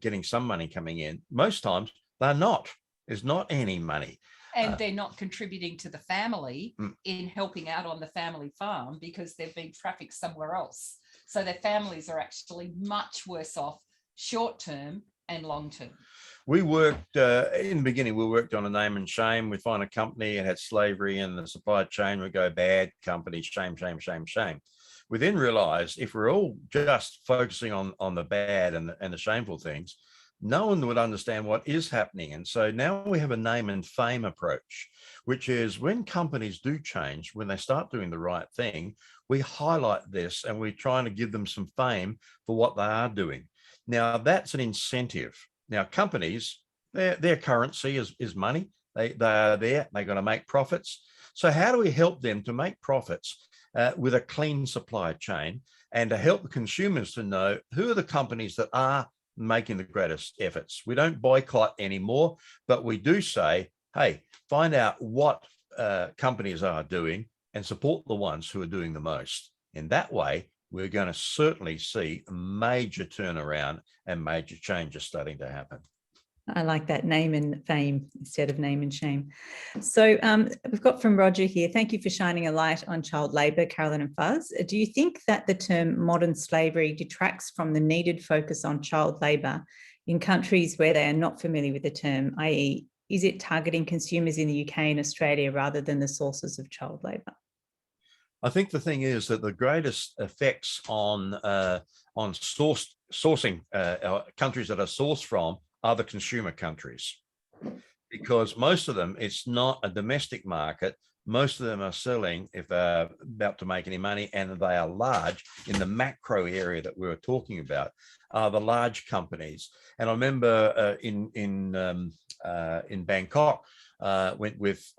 getting some money coming in. Most times they're not. There's not any money. And they're not contributing to the family in helping out on the family farm because they've been trafficked somewhere else. So their families are actually much worse off short term and long term. We worked in the beginning, we worked on a name and shame. We'd find a company, it had slavery in the supply chain, would go bad company, shame, shame, shame, shame. We then realized if we're all just focusing on the bad and the shameful things, no one would understand what is happening. And so now we have a name and fame approach, which is when companies do change, when they start doing the right thing, we highlight this and we're trying to give them some fame for what they are doing. Now, that's an incentive. Now, companies, their currency is money. They are there, they're going to make profits. So how do we help them to make profits with a clean supply chain and to help the consumers to know who are the companies that are making the greatest efforts? We don't boycott anymore, but we do say, hey, find out what companies are doing and support the ones who are doing the most. In that way, we're going to certainly see a major turnaround and major changes starting to happen. I like that, name and fame instead of name and shame. So we've got from Roger here, thank you for shining a light on child labour, Carolyn and Fuzz. Do you think that the term modern slavery detracts from the needed focus on child labour in countries where they are not familiar with the term, i.e. is it targeting consumers in the UK and Australia rather than the sources of child labour? I think the thing is that the greatest effects on sourcing countries that are sourced from are the consumer countries, because most of them, it's not a domestic market. Most of them are selling if they're about to make any money, and they are large in the macro area that we were talking about, are the large companies. And I remember in Bangkok, went with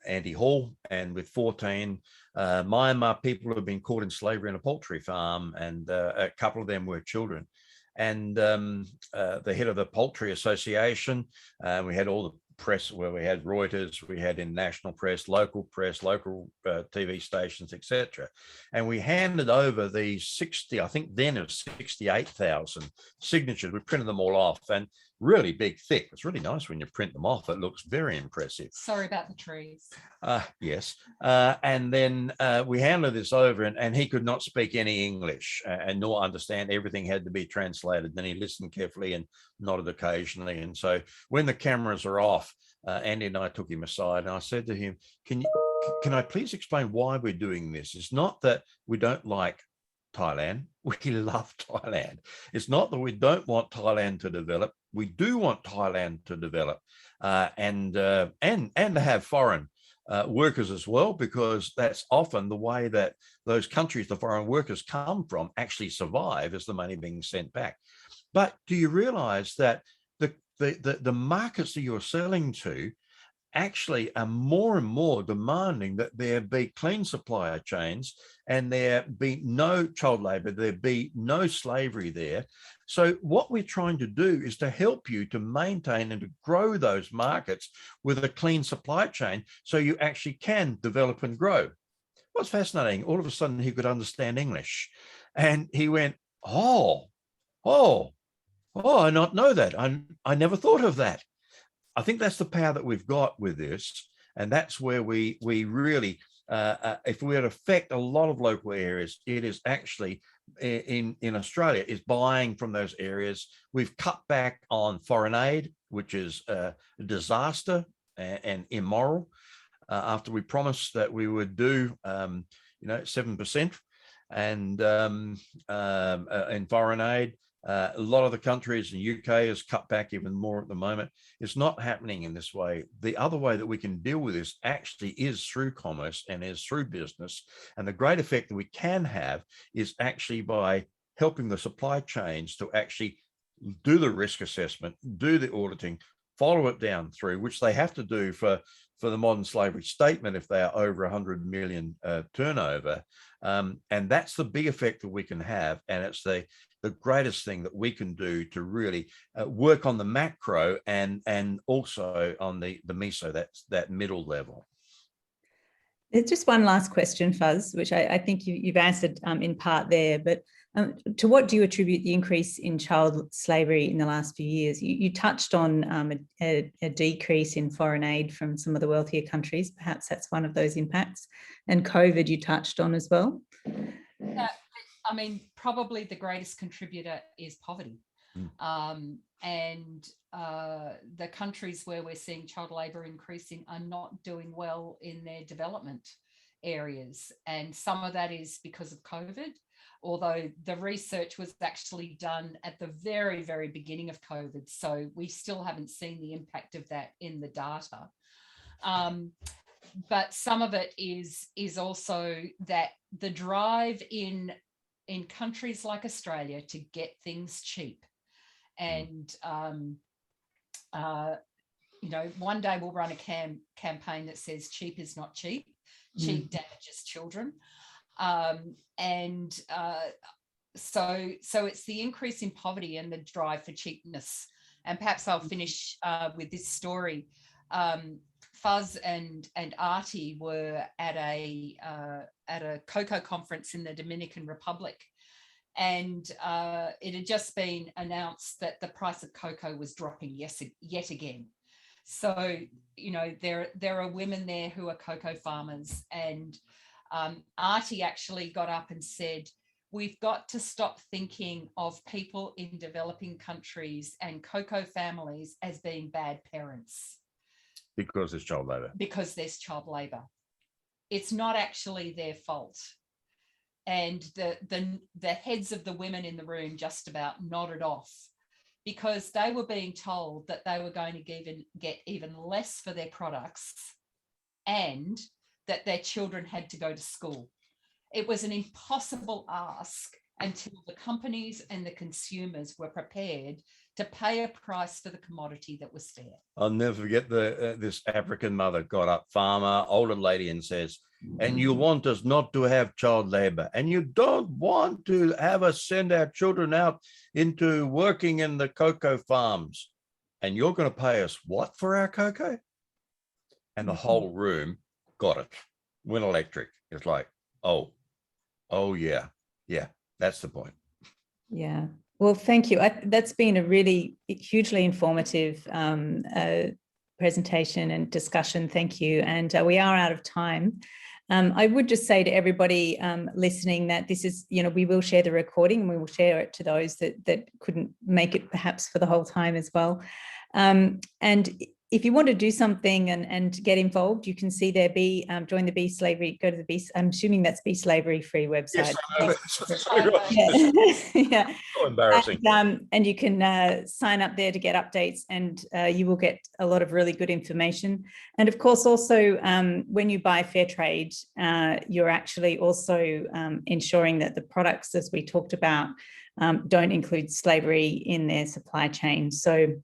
Andy Hall and with 14 Myanmar people who have been caught in slavery in a poultry farm, and a couple of them were children. And the head of the Poultry Association, we had all the press where we had Reuters, we had international press, local TV stations, etc. And we handed over these 60, I think then it was 68,000 signatures. We printed them all off, and really big, thick. It's really nice when you print them off. It looks very impressive. Sorry about the trees. Yes. And then we handed this over, and he could not speak any English and nor understand. Everything had to be translated. Then he listened carefully and nodded occasionally. And so when the cameras are off, Andy and I took him aside, and I said to him, can I please explain why we're doing this? It's not that we don't like Thailand. We love Thailand. It's not that we don't want Thailand to develop. We do want Thailand to develop and to have foreign workers as well, because that's often the way that those countries the foreign workers come from actually survive, is the money being sent back. But do you realize that the markets that you're selling to actually are more and more demanding that there be clean supply chains and there be no child labor, there be no slavery there. So what we're trying to do is to help you to maintain and to grow those markets with a clean supply chain so you actually can develop and grow. What's fascinating, all of a sudden he could understand English, and he went, oh, I not know that. I never thought of that. I think that's the power that we've got with this. And that's where we really, if we were to affect a lot of local areas, it is actually in Australia is buying from those areas. We've cut back on foreign aid, which is a disaster and immoral. After we promised that we would do, 7% and in foreign aid. A lot of the countries in the UK has cut back even more at the moment. It's not happening in this way. The other way that we can deal with this actually is through commerce and is through business. And the great effect that we can have is actually by helping the supply chains to actually do the risk assessment, do the auditing, follow it down through, which they have to do for the modern slavery statement if they are over 100 million turnover. And that's the big effect that we can have. And it's the greatest thing that we can do to really work on the macro and also on the meso, that's that middle level. There's just one last question, Fuzz, which I think you've answered in part there, but to what do you attribute the increase in child slavery in the last few years? You touched on a decrease in foreign aid from some of the wealthier countries. Perhaps that's one of those impacts. And COVID you touched on as well. I mean, probably the greatest contributor is poverty. the countries where we're seeing child labour increasing are not doing well in their development areas. And some of that is because of COVID, although the research was actually done at the very, very beginning of COVID. So we still haven't seen the impact of that in the data. But some of it is also that the drive in countries like Australia to get things cheap. And, you know, one day we'll run a campaign that says cheap is not cheap, cheap damages children. So it's the increase in poverty and the drive for cheapness. And perhaps I'll finish with this story. Fuzz and Artie were at a cocoa conference in the Dominican Republic, and it had just been announced that the price of cocoa was dropping yet again. So, you know, there are women there who are cocoa farmers, and Artie actually got up and said, we've got to stop thinking of people in developing countries and cocoa families as being bad parents. Because there's child labour. Because there's child labour. It's not actually their fault. And the heads of the women in the room just about nodded off, because they were being told that they were going to get even less for their products and that their children had to go to school. It was an impossible ask until the companies and the consumers were prepared to pay a price for the commodity that was there. I'll never forget this African mother got up, farmer, older lady, and says, and you want us not to have child labor, and you don't want to have us send our children out into working in the cocoa farms, and you're going to pay us what for our cocoa? And the whole room got it. Went electric. It's like, oh yeah, that's the point. Yeah. Well, thank you. That's been a really hugely informative presentation and discussion. Thank you. And we are out of time. I would just say to everybody listening that this is, you know, we will share the recording and we will share it to those that couldn't make it perhaps for the whole time as well. And if you want to do something and get involved, you can see there join the Be Slavery, go to the Be, I'm assuming that's Be Slavery Free website. Yes, yeah. So embarrassing. And you can sign up there to get updates, and you will get a lot of really good information. And of course, also when you buy fair trade, you're actually also ensuring that the products, as we talked about, don't include slavery in their supply chain. So,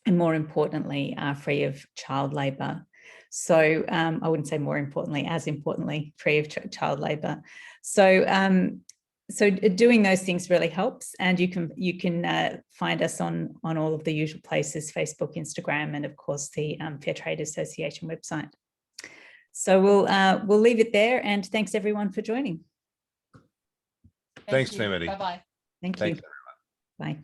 and more importantly, are free of child labour. So I wouldn't say more importantly, as importantly, free of child labour. So so doing those things really helps, and you can find us on all of the usual places: Facebook, Instagram, and of course the Fair Trade Association website. So we'll leave it there, and thanks everyone for joining. Thanks, Femity. Bye bye. Thank you. Bye.